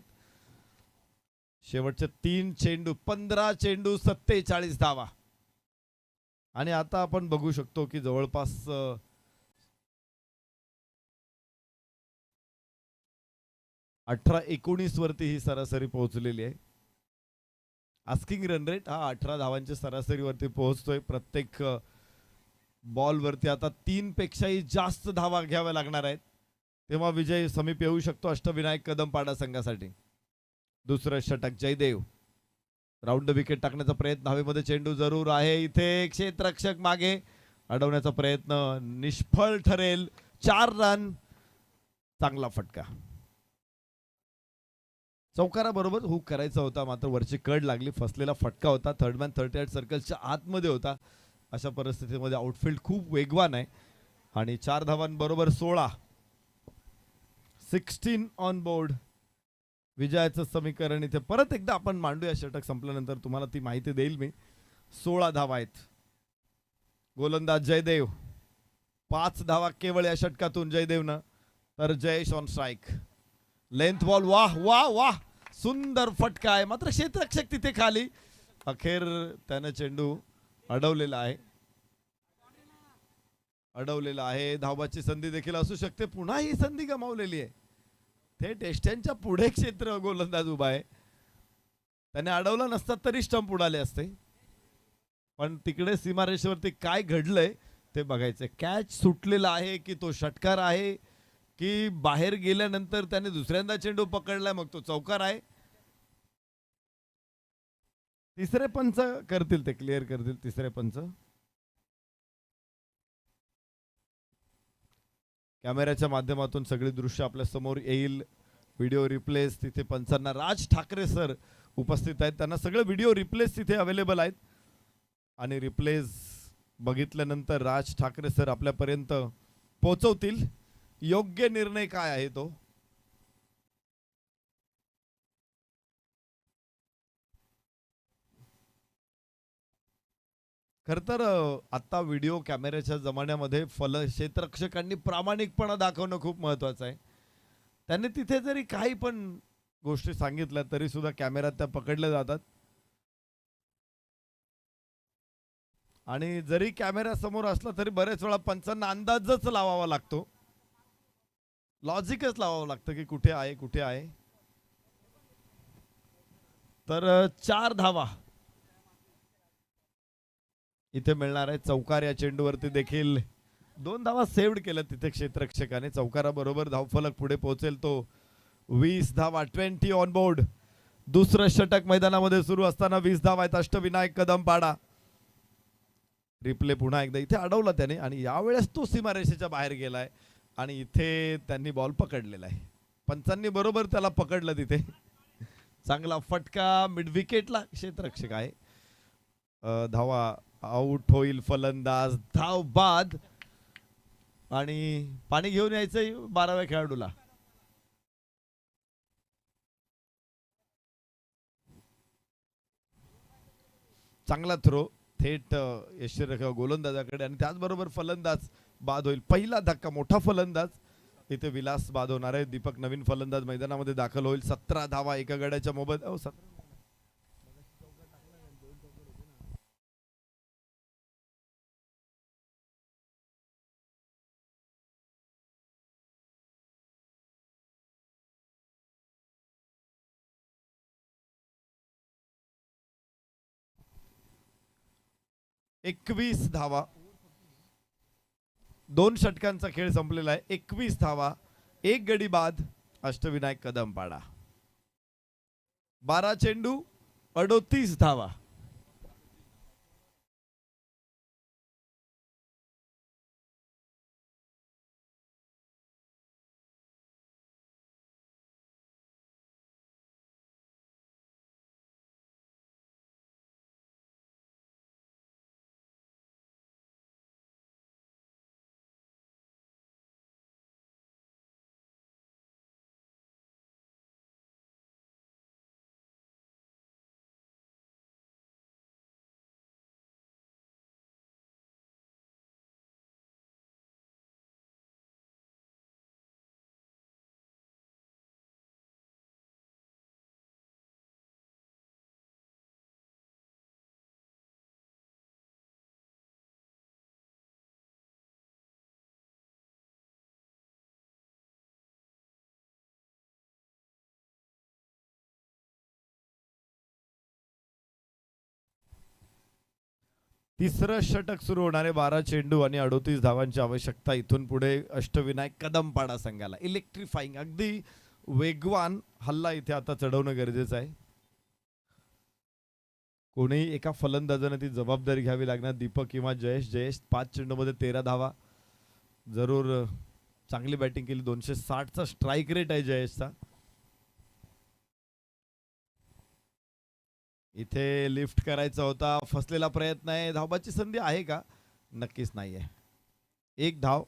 शेवटचे 3 चेंडू, 15 चेंडू, 47 धावा. आणि आता आपण बघू शकतो की जवळपास 18-19 वरती ही सरासरी पोहोचलेली आहे. आस्किंग रन रेट हा 18 धावांच्या सरासरीवरती पोहोचतोय. प्रत्येक बॉल वरती आता 3 पेक्षाही जास्त धावा घ्याव्या लागणार आहेत. तेव्हा विजय समीप येऊ शकतो अष्टविनायक कदमपाडा संघासाठी. दुसरं षटक जयदेव. राऊंड विकेट टाकण्याचा प्रयत्न, हवेमध्ये चेंडू जरूर आहे. इथे क्षेत्ररक्षक मागे अडवण्याचा प्रयत्न निष्फळ ठरेल. 4 रन. चांगला फटका. चौकारा बरोबर हुक करायचा होता, मात्र वरची कड लागली. फसलेला फटका होता. थर्ड मॅन 38 सर्कलच्या आतमध्ये होता. अशा परिस्थितीमध्ये आउटफील्ड खूप वेगवान आहे आणि 4 धावांबरोबर 16 ऑन बोर्ड. विजयाचं समीकरण इथे परत एकदा आपण मांडूया. षटक संपल्यानंतर तुम्हाला ती माहिती देईल मी. 16 धावा आहेत. गोलंदाज जयदेव. 5 धावा केवळ या षटकातून जयदेवनं. तर Jayesh on strike. Length ball. वाह वाह वाह, सुंदर फटका आहे. मात्र क्षेत्ररक्षक तिथे खाली. अखेर त्यानं चेंडू अडवलेला आहे. धावाची संधी देखील असू शकते. पुन्हा ही संधी गमावलेली आहे. थेट एष्ट्यांच्या पुढे क्षेत्र गोलंदाज उभा आहे. त्याने अडवला नसता तरी स्टंप उडाले असते. पण तिकडे सीमारेषेवरती काय घडलंय ते बघायचंय. कॅच सुटलेला आहे की तो षटकार आहे की बाहेर गेल्यानंतर त्याने दुसऱ्यांदा चेंडू पकडलाय, मग तो चौकार आहे. तिसरे पंच करतील, ते क्लिअर करतील तिसरे पंच. कॅमेऱ्याच्या माध्यमातून सगळी दृश्य आपल्या समोर येईल. व्हिडिओ रिप्लेस तिथे पंचांना राज ठाकरे सर उपस्थित आहेत. त्यांना सगळे व्हिडिओ रिप्लेस तिथे अवेलेबल आहेत आणि रिप्लेस बघितल्यानंतर राज ठाकरे सर आपल्यापर्यंत पोहोचवतील योग्य निर्णय काय आहे तो. खर तर आता व्हिडिओ कॅमेऱ्याच्या जमान्यामध्ये क्षेत्ररक्षकांनी प्रामाणिकपणा दाखवणं खूप महत्वाचं आहे. त्यांनी तिथे जरी काही पण गोष्टी सांगितल्या तरी सुद्धा कॅमेऱ्यात त्या पकडल्या जातात. आणि जरी कॅमेरा समोर असला तरी बरेच वेळा पंचांना अंदाजच लावावा लागतो. लॉजिकच लावावं लागतं की कुठे आहे. तर 4 धावा इथे मिळणार आहे. चौकार या चेंडूवरती देखील 2 धावा सेव्ड केल्या तिथे क्षेत्ररक्षकाने. चौकारा बरोबर धावफलक पुढे पोहोचेल तो 20 धावा. 20 ऑन बोर्ड. दुसरं षटक मैदानामध्ये सुरू असताना 20 धावा आहेत. अष्टविनायक कदमपाडा. रिप्ले पुन्हा एकदा. इथे अडवला त्याने आणि यावेळेस तो सीमारेषेच्या बाहेर गेलाय आणि इथे त्यांनी बॉल पकडलेला आहे. पंचांनी बरोबर त्याला पकडलं तिथे. चांगला फटका. मिड विकेटला क्षेत्ररक्षक आहे. धावा आउट होईल फलंदाज. धाव बाद. आणि पाणी घेऊन यायचंय 12व्या खेळाडूला. चांगला थ्रो थेट यशस्वी गोलंदाजाकडे आणि त्याचबरोबर फलंदाज बाद होईल. पहिला धक्का, मोठा फलंदाज इथे विलास बाद होणार आहे. दीपक नवीन फलंदाज मैदानामध्ये दाखल होईल. 17 धावा एका गड्याच्या मोबत. एकवीस धावा, 2 षटकांचा खेळ संपलेला आहे. 21 धावा, 1 गडी बाद. अष्टविनायक कदमपाडा. 12 चेंडू, 38 धावा. तिसरं षटक सुरू होणारे. 12 चेंडू आणि 38 धावांची आवश्यकता. इथून पुढे अष्टविनायक कदमपाडा संघाला इलेक्ट्रिफाईंग, अगदी वेगवान हल्ला इथे आता चढवणं गरजेचं आहे. कोणीही एका फलंदाजाने ती जबाबदारी घ्यावी लागणार. दीपक किंवा जयेश. जयेश 5 चेंडूमध्ये 13 धावा. जरूर चांगली बॅटिंग केली. 260चा स्ट्राईक रेट आहे जयेशचा. इथे लिफ्ट करायचा होता, फसलेला प्रयत्न आहे. धावाची संधी आहे का? नक्कीच नाही आहे. 1 धाव,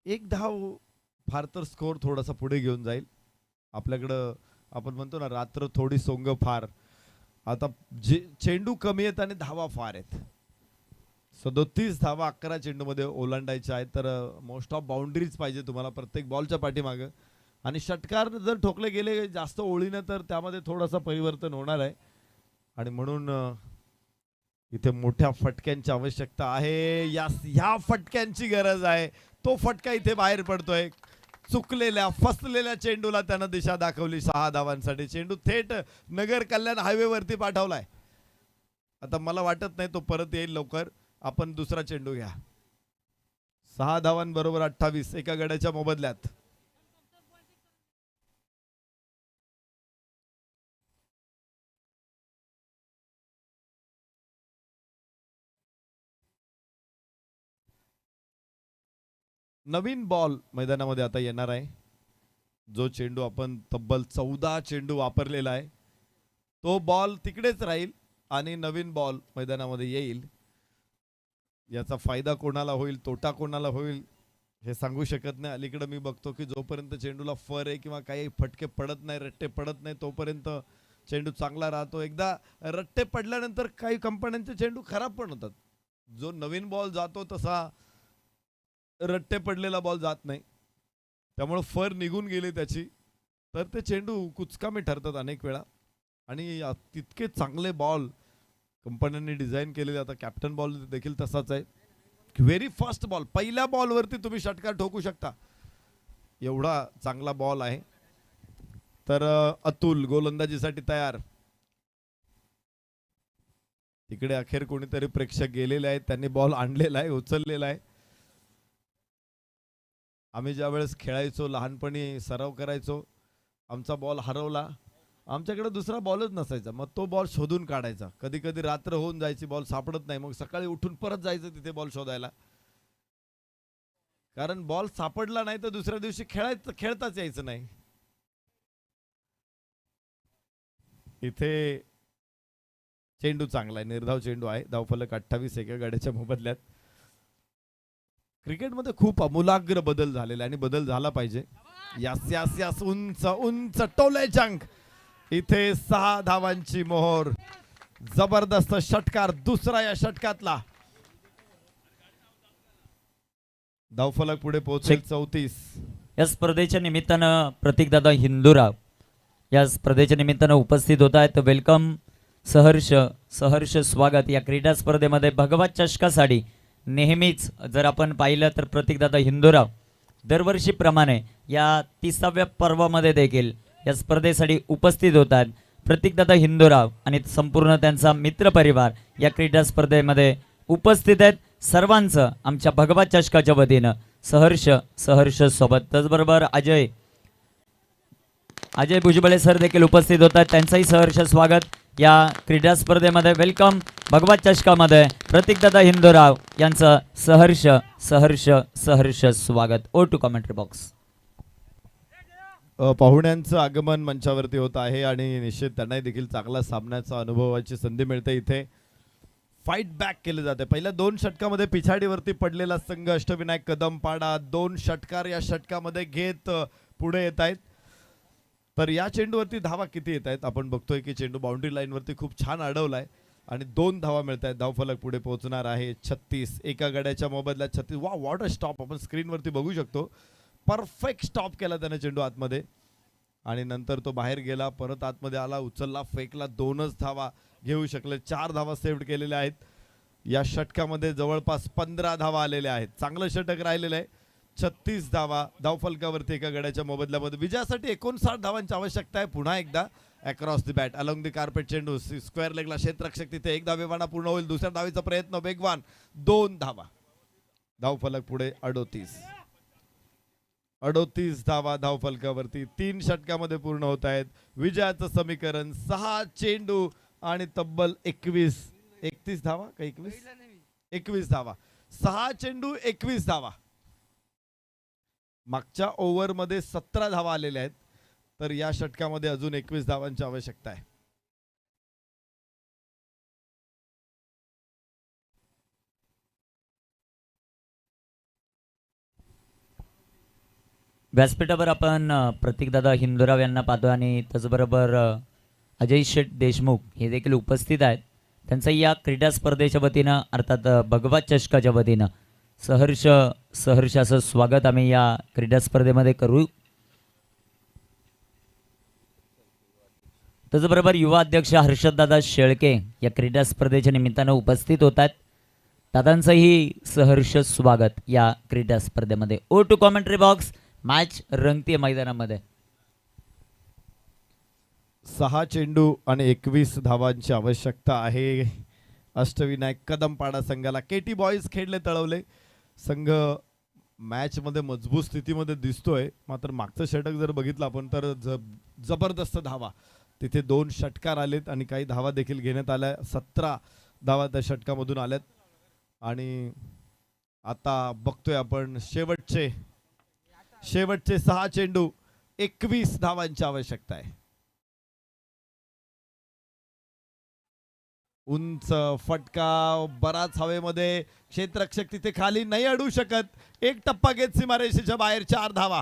1 धाव फार तर स्कोर थोडासा पुढे घेऊन जाईल. आपल्याकडं आपण म्हणतो ना, रात्र थोडी सोंग फार. आता चेंडू कमी आहेत आणि धावा फार आहेत. 37 धावा 11 चेंडूमध्ये ओलांडायच्या आहेत. तर मोस्ट ऑफ बाउंड्रीज पाहिजे तुम्हाला प्रत्येक बॉलच्या पाठीमागं. आणि षटकार जर ठोकले गेले जास्त ओळीनं तर त्यामध्ये थोडासा परिवर्तन होणार आहे. आणि म्हणून इथे मोठ्या फटक्यांची आवश्यकता आहे. ह्या फटक्यांची गरज आहे. तो फटका इथे बाहेर पडतोय. चुकलेल्या फसलेल्या चेंडूला त्यानं दिशा दाखवली 6 धावांसाठी. चेंडू थेट नगर कल्याण हायवे वरती पाठवलाय. आता मला वाटत नाही तो परत येईल लवकर. आपण दुसरा चेंडू घ्या. 6 धावांबरोबर 28 एका गड्याच्या मोबदल्यात. नवीन बॉल मैदानामध्ये आता येणार आहे. जो चेंडू आपण तब्बल 14 चेंडू वापरलेला आहे तो बॉल तिकडेच राहील आणि नवीन बॉल मैदानामध्ये येईल. याचा फायदा कोणाला होईल, तोटा कोणाला होईल हे सांगू शकत नाही. अलीकडे मी बघतो की जोपर्यंत चेंडूला फर आहे किंवा काही फटके पडत नाही, रट्टे पडत नाही, तोपर्यंत चेंडू चांगला राहतो. एकदा रट्टे पडल्यानंतर काही कंपन्यांचे चेंडू खराब पण होतात. जो नवीन बॉल जातो तसा रट्टे पडलेला बॉल जात नाही. त्यामुळे फर निघून गेली त्याची, तर ते चेंडू कुचकामी ठरतात अनेक वेळा. आणि तितके चांगले बॉल कंपन्यांनी डिझाईन केलेले. आता कॅप्टन बॉल देखील तसाच आहे. व्हेरी फास्ट बॉल, पहिल्या बॉलवरती तुम्ही षटकार ठोकू शकता, एवढा चांगला बॉल आहे. तर अतुल गोलंदाजीसाठी तयार. तिकडे अखेर कोणीतरी प्रेक्षक गेलेले आहेत, त्यांनी बॉल आणलेला आहे, उचललेला आहे. आम्ही ज्या वेळेस खेळायचो लहानपणी, सराव करायचो, आमचा बॉल हरवला, आमच्याकडे दुसरा बॉलच नसायचा. मग तो बॉल शोधून काढायचा. कधी कधी रात्र होऊन जायची, बॉल सापडत नाही. मग सकाळी उठून परत जायचं तिथे बॉल शोधायला. कारण बॉल सापडला नाही तर दुसऱ्या दिवशी खेळताच यायचं नाही. इथे चेंडू चांगला आहे, निर्धाव चेंडू आहे. धावफलक 28 एका गाड्याच्या मोबदल्यात. क्रिकेटमध्ये खूप अमूलाग्र बदल झालेला आहे आणि बदल झाला पाहिजे. यास यास यास उंच उंच टोले जंग इथे 6 धावांची मोहोर. जबरदस्त षटकार दुसरा या षटकातला. धावफलक पुढे पोहोचेल 34. या स्पर्धेच्या निमित्तानं प्रतीकदादा हिंदूराव या स्पर्धेच्या निमित्तानं उपस्थित होत आहेत. वेलकम, सहर्ष सहर्ष स्वागत. या क्रीडा स्पर्धेमध्ये भगवा चषकासाठी नेहमीच जर आपण पाहिलं तर प्रतीकदादा हिंदूराव दरवर्षीप्रमाणे या 30व्या पर्वामध्ये देखील या स्पर्धेसाठी उपस्थित होतात. प्रतीकदादा हिंदूराव आणि संपूर्ण त्यांचा मित्रपरिवार या क्रीडा स्पर्धेमध्ये उपस्थित आहेत. सर्वांचं आमच्या भगवा चषकाच्या वतीनं सहर्ष सहर्ष सोबत. त्याचबरोबर अजय भुजबळे सर देखील उपस्थित होतात. त्यांचंही सहर्ष स्वागत या क्रीडा स्पर्धेमध्ये. वेलकम. भगवा चषकामध्ये प्रतीकदादा हिंदूराव यांचं सहर्ष सहर्ष सहर्ष स्वागत. O two commentary box. पाहुण्यांचं आगमन मंचावरती होत आहे आणि निश्चित त्यांनाही देखील चांगला सामन्याचा अनुभवाची संधी मिळते. इथे फाईट बॅक केले जाते. पहिल्या 2 षटकामध्ये पिछाडीवरती पडलेला संघ अष्टविनायक कदमपाडा 2 षटकार या षटकामध्ये घेत पुढे येत आहेत. तर या चेंडूवरती धावा किती येत आहेत आपण बघतोय की चेंडू बाउंड्री लाईनवरती खूप छान अडवलाय आणि 2 धावा मिळत आहेत. धावफलक पुढे पोहोचणार आहे 36. एका गड्याच्या मोबदल्यात 36. वा वॉट अ स्टॉप. आपण स्क्रीनवरती बघू शकतो. परफेक्ट स्टॉप केला त्याने चेंडू आतमध्ये आणि नंतर तो बाहेर गेला, परत आतमध्ये आला, उचलला, फेकला. 2च धावा घेऊ शकले. 4 धावा सेव्ह केलेल्या आहेत. या षटकामध्ये जवळपास 15 धावा आलेल्या आहेत. चांगलं षटक राहिलेलं आहे. 36 धावा धावफलकावरती एका गड्याच्या मोबदल्यामध्ये. विजयासाठी 59 धावांची आवश्यकता आहे. पुन्हा एकदा across the bat along the carpet चेंडू स्क्वेअर लेगला क्षेत्ररक्षक तिथे 1 धावेवाना पूर्ण होईल. दुसऱ्या धावेचा प्रयत्न वेगवान. 2 धावा. धावफलक पुढे 38 धावा धावफलकावरती 3 षटकामध्ये पूर्ण होत आहेत. विजयाचं समीकरण 6 चेंडू आणि तब्बल 31 धावा का 21 धावा. 6 चेंडू 21 धावा. मागच्या ओव्हरमध्ये 17 धावा आलेल्या आहेत. तर या षटकामध्ये अजून 21 धावांची आवश्यकता आहे. व्यासपीठावर आपण प्रतीकदादा हिंदूराव यांना पाहतो आणि त्याचबरोबर अजय शेठ देशमुख हे देखील उपस्थित आहेत. त्यांचं या क्रीडा स्पर्धेच्या वतीनं अर्थात भगवा चषकाच्या वतीनं सहर्ष सहर्ष असं स्वागत आम्ही या क्रीडा स्पर्धेमध्ये करू. त्याचबरोबर युवा अध्यक्ष हर्षददादा शेळके या क्रीडा स्पर्धेच्या निमित्तानं उपस्थित होतात. दादांचंही सहर्ष स्वागत या क्रीडा स्पर्धेमध्ये. O two commentary box. Match रंगतीय मैदानामध्ये. 6 चेंडू आणि 21 धावांची आवश्यकता आहे अष्टविनायक कदमपाडा संघाला. केटी बॉईज खेळले तळवले. संघ मॅच मध्ये मजबूत स्थितीमध्ये दिसतोय. मात्र मागचं षटक जर बघितलं आपण तर जबरदस्त धावा तिथे 2 षटकार आलेत आणि काही धावा देखील घेण्यात आल्या. 17 धावा त्या षटकामधून आल्यात आणि आता बघतोय आपण शेवटचे 6 चेंडू 21 धावांची आवश्यकता आहे. उंच फटका बराच हवेमध्ये. क्षेत्ररक्षक तिथे खाली नाही अडू शकत. एक टप्पा घेत सीमारेषेच्या बाहेर. 4 धावा.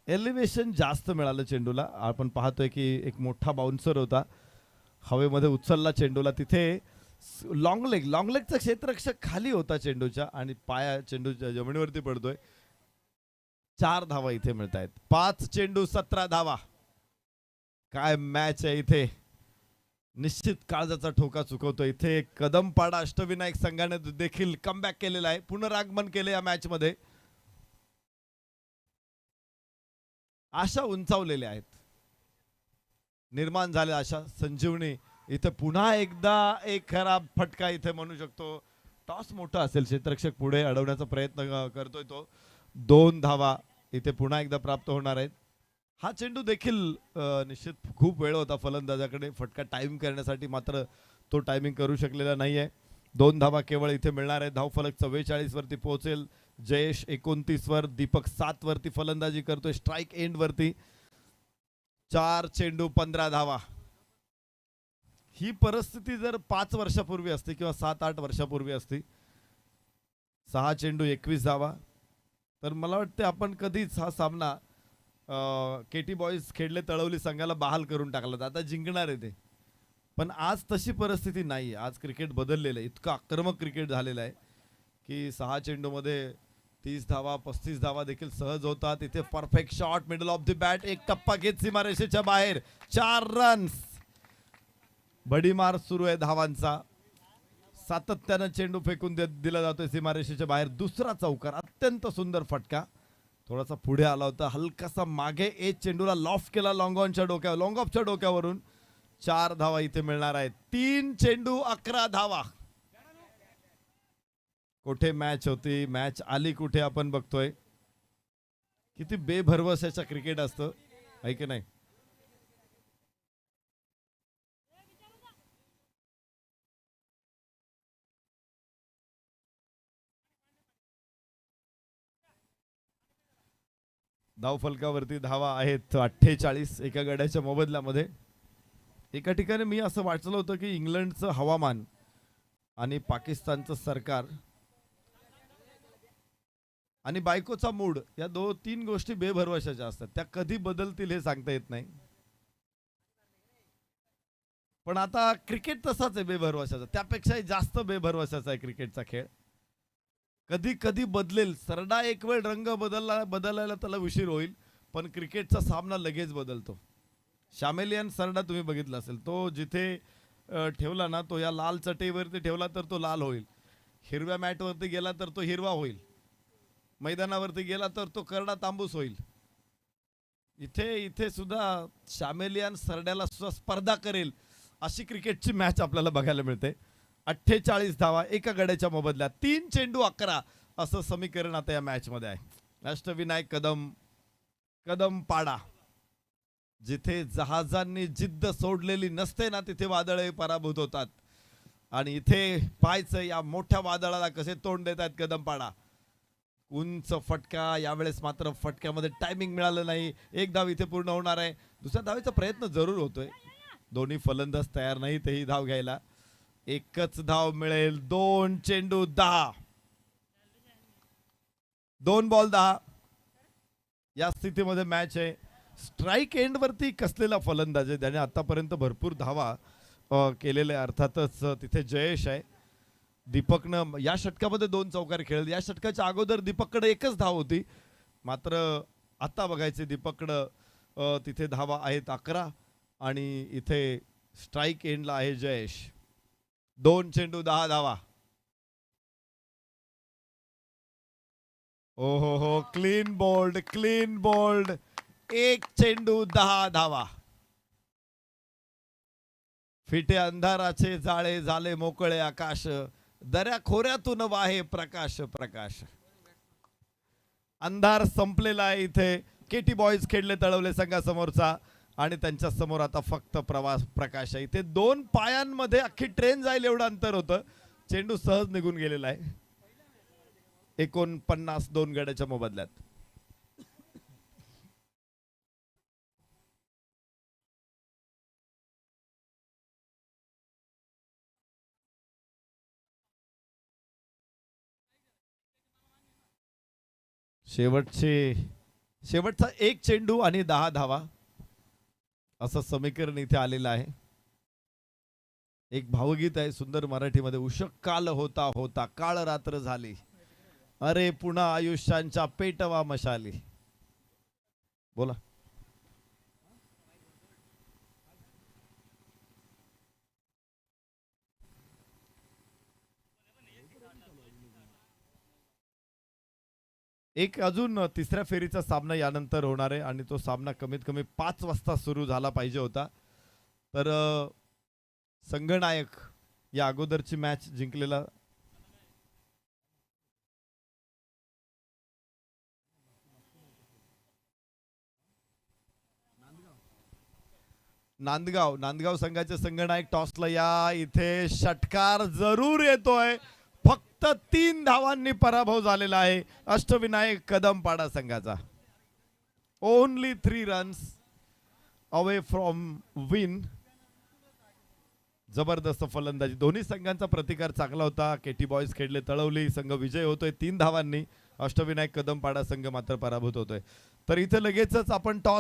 एलिव्हेशन जास्त मिळालं चेंडूला. आपण पाहतोय की एक मोठा बाउन्सर होता हवेमध्ये उचलला चेंडूला. तिथे लॉंग लेगचा क्षेत्ररक्षक खाली होता चेंडूच्या आणि पाया चेंडूच्या जमिनीवरती पडतोय. 4 धावा इथे मिळत आहेत. 5 चेंडू 17 धावा. काय मॅच आहे इथे. निश्चित काळजाचा ठोका चुकवतो इथे. कदमपाडा अष्टविनायक संघाने देखील कमबॅक केलेला आहे. पुनरागमन केले या मॅच मध्ये. आशा उंचावलेल्या आहेत. निर्माण झाले आशा. संजीवनी इथे पुन्हा एकदा एक खराब फटका इथे म्हणू शकतो. टॉस मोठा असेल. क्षेत्ररक्षक पुढे अडवण्याचा प्रयत्न करतोय तो. 2 धावा इथे पुन्हा एकदा प्राप्त होणार आहेत. हा चेंडू देखील निश्चित खूप वेळ होता फलंदाजाकडे फटका टाइम करण्यासाठी. मात्र तो टायमिंग करू शकलेला नाहीये. 2 धावा केवळ इथे मिळणार आहे. धावफलक 44 वरती पोहोचेल. जयेश 29 वर. दीपक 7 वरती फलंदाजी करतोय स्ट्राईक एंड वरती. 4 चेंडू 15 धावा. ही परिस्थिती जर 5 वर्षापूर्वी असते किंवा 7-8 वर्षापूर्वी असती, 6 चेंडू 21 धावा, तर मला वाटते आपण कधीच हा सामना केटी बॉईज खेडले तळवली संघाला बहाल करून टाकला होता. आता जिंकणार आहे ते. पण आज तशी परिस्थिती नाही. आज क्रिकेट बदललेलं आहे. इतकं आक्रमक क्रिकेट झालेलं आहे की 6 चेंडूमध्ये 30 धावा 35 धावा देखील सहज होतात. इथे perfect shot middle of the bat, एक टप्पा घेत सीमारेषेच्या बाहेर, 4 रन्स. भडीमार सुरू आहे धावांचा. सातत्यानं चेंडू फेकून दिला जातोय सीमारेषेच्या बाहेर. दुसरा चौकार, अत्यंत सुंदर फटका. थोडासा पुढे आला होता, हलकासा मागे एज चेंडूला लॉफ्ट केला लॉंग ऑफच्या डोक्यावरून. 4 धावा इथे मिळणार आहेत. 3 चेंडू 11 धावा. कुठे मॅच होती, मॅच आली कुठे आपण बघतोय. किती बेभरवशाचं क्रिकेट असतं, आहे की नाही. धावफलकावरती धावा आहेत 48 एका गड्याच्या मोबदल्यामध्ये. एका ठिकाणी मी असं वाचलं होतं की इंग्लंडचं हवामान आणि पाकिस्तानचं सरकार आणि बायकोचा मूड या 2-3 गोष्टी बेभरवशाच्या असतात. त्या कधी बदलतील हे सांगता येत नाही. पण आता क्रिकेट तसाच आहे बेभरवशाचा, त्यापेक्षाही जास्त बेभरवशाचा आहे क्रिकेटचा खेळ. कधी कधी बदलेल. सरडा एक वेळ रंग बदलायला त्याला उशीर होईल, पण क्रिकेटचा सामना लगेच बदलतो. शामेलियन सरडा तुम्ही बघितला असेल, तो जिथे ठेवला ना, तो या लाल चटईवरती ठेवला तर तो लाल होईल, हिरव्या मॅटवरती गेला तर तो हिरवा होईल, मैदानावरती गेला तर तो करडा तांबूस होईल. इथे सुद्धा शामेलियन सरड्याला सुद्धा स्पर्धा करेल अशी क्रिकेटची मॅच आपल्याला बघायला मिळते. 48 धावा एका गड्याच्या मोबदल्यात. 3 चेंडू 11 असं समीकरण आता या मॅच मध्ये आहे. अष्टविनायक कदम पाडा. जिथे जहाजांनी जिद्द सोडलेली नसते ना, तिथे वादळे पराभूत होतात. आणि इथे पाहायचं या मोठ्या वादळाला कसे तोंड देत आहेत कदम पाडा. उंच फटका, यावेळेस मात्र फटक्यामध्ये टायमिंग मिळालं नाही. एक धाव इथे पूर्ण होणार आहे. दुसऱ्या धावेचा प्रयत्न जरूर होतोय. दोन्ही फलंदाज तयार नाही तेही धाव घ्यायला. एकच धाव मिळेल. 2 चेंडू 10, 2 बॉल 10 या स्थितीमध्ये मॅच आहे. स्ट्राईक एंड वरती कसलेला फलंदाज आहे, त्याने आतापर्यंत भरपूर धावा केलेल्या. अर्थातच तिथे जयेश आहे. दीपकनं या षटकामध्ये 2 चौकार खेळले. या षटकाच्या अगोदर दीपककडे एकच धाव होती. मात्र आता बघायचे दीपककडं तिथे धावा आहेत 11 आणि इथे स्ट्राईक एंडला आहे जयेश. 2 चेंडू 10 धावा. ओ हो, क्लीन बोल्ड. 1 चेंडू 10 धावा. फिटे अंधाराचे जाळे झाले मोकळे आकाश, दऱ्या खोऱ्यातून वाहे प्रकाश. अंधार संपलेला आहे इथे. केटी बॉईज खेळले तळवले संघासमोरचा आणि त्यांच्या समोर आता फक्त प्रकाश आहे. इथे 2 पायांमध्ये अख्खी ट्रेन जाईल एवढं अंतर होतं. चेंडू सहज निघून गेलेला आहे. 49 2 गड्याच्या मोबदल्यात. शेवटचा 1 चेंडू आणि 10 धावा असं समीकरण इथे आलेलं आहे. एक भावगीत आहे सुंदर मराठीमध्ये. उषक काल होता काळ रात्र झाली, अरे पुन्हा आयुष्यांच्या पेटवा मशाली. बोला. एक अजून तिसऱ्या फेरीचा सामना यानंतर होणार आहे आणि तो सामना कमीत कमी 5 वाजता सुरू झाला पाहिजे होता. तर संघनायक या अगोदरची मॅच जिंकलेला नांदगाव संघाचे संघनायक टॉसला या. इथे षटकार जरूर येतोय. फक्त 3 धावांनी पराभव झालेला आहे अष्टविनायक कदमपाडा संघाचा. Only 3 runs away from win. जबरदस्त फलंदाजी, दोन्ही संघांचा प्रतिकार चांगला होता. केटी बॉयज खेळले तळवली, संघ विजय होतोय 3 धावांनी. अष्टविनायक कदमपाडा संघ मात्र पराभूत होतोय. तर इथे लगेचच आपण टॉस